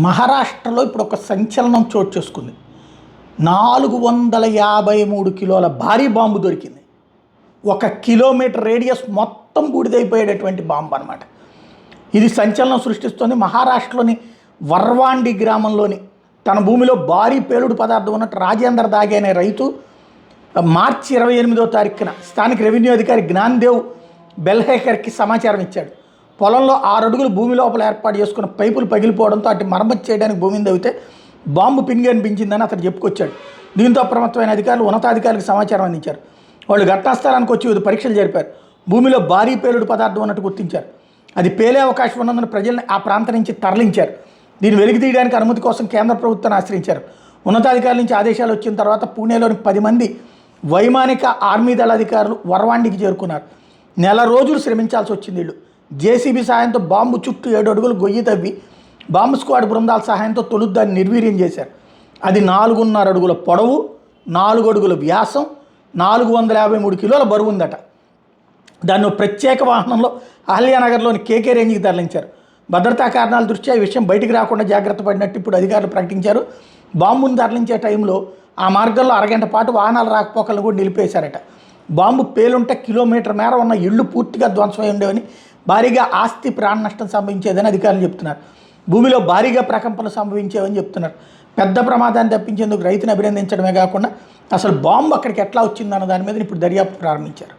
మహారాష్ట్రలో ఇప్పుడు ఒక సంచలనం చోటు చేసుకుంది. 453 కిలోల భారీ బాంబు దొరికింది. 1 కిలోమీటర్ రేడియస్ మొత్తం బూడిదైపోయేటటువంటి బాంబు అనమాట. ఇది సంచలనం సృష్టిస్తోంది. మహారాష్ట్రలోని వర్వాండి గ్రామంలోని తన భూమిలో భారీ పేలుడు పదార్థం ఉన్నట్టు రాజేందర్ దాగే అనే రైతు మార్చి 28వ తారీఖున స్థానిక రెవెన్యూ అధికారి జ్ఞాన్దేవ్ బెల్హేకర్కి సమాచారం ఇచ్చాడు. పొలంలో 6 అడుగులు భూమి లోపల ఏర్పాటు చేసుకున్న పైపులు పగిలిపోవడంతో అటు మరమ్మతు చేయడానికి భూమిని తవ్వితే బాంబు పింగి అనిపించిందని అతను చెప్పుకొచ్చాడు. దీంతో అప్రమత్తమైన అధికారులు ఉన్నతాధికారులకు సమాచారం అందించారు. వాళ్ళు ఘటనాస్థలానికి వచ్చి వివిధ పరీక్షలు జరిపారు. భూమిలో భారీ పేలుడు పదార్థం ఉన్నట్టు గుర్తించారు. అది పేలే అవకాశం ఉన్నందున ప్రజల్ని ఆ ప్రాంతం నుంచి తరలించారు. దీన్ని వెలికి తీయడానికి అనుమతి కోసం కేంద్ర ప్రభుత్వాన్ని ఆశ్రయించారు. ఉన్నతాధికారుల నుంచి ఆదేశాలు వచ్చిన తర్వాత పూణేలోని 10 మంది వైమానిక ఆర్మీ దళ అధికారులు వర్వాండికి చేరుకున్నారు. నెల రోజులు శ్రమించాల్సి వచ్చింది. వీళ్ళు జేసీబీ సహాయంతో బాంబు చుట్టూ 7 అడుగులు గొయ్యి తవ్వి బాంబు స్క్వాడ్ బృందాల సహాయంతో తొలుత దాన్ని నిర్వీర్యం చేశారు. అది 4.5 అడుగుల పొడవు, 4 అడుగుల వ్యాసం, 453 కిలోల బరువు ఉందట. దాన్ని ప్రత్యేక వాహనంలో అహల్యానగర్లోని కేకే రేంజ్కి తరలించారు. భద్రతా కారణాల దృష్ట్యా ఈ విషయం బయటికి రాకుండా జాగ్రత్త పడినట్టు ఇప్పుడు అధికారులు ప్రకటించారు. బాంబును తరలించే టైంలో ఆ మార్గంలో అరగంట పాటు వాహనాల రాకపోకలను కూడా నిలిపేశారట. బాంబు పేలుంటే కిలోమీటర్ మేర ఉన్న ఇళ్లు పూర్తిగా ధ్వంసమై ఉండేవని, భారీగా ఆస్తి ప్రాణ నష్టం సంభవించేదని అధికారులు చెప్తున్నారు. భూమిలో భారీగా ప్రకంపనలు సంభవించేవని చెప్తున్నారు. పెద్ద ప్రమాదాన్ని తప్పించేందుకు రైతుని అభినందించడమే కాకుండా అసలు బాంబు అక్కడికి ఎట్లా వచ్చిందన్న దాని మీద ఇప్పుడు దర్యాప్తు ప్రారంభించారు.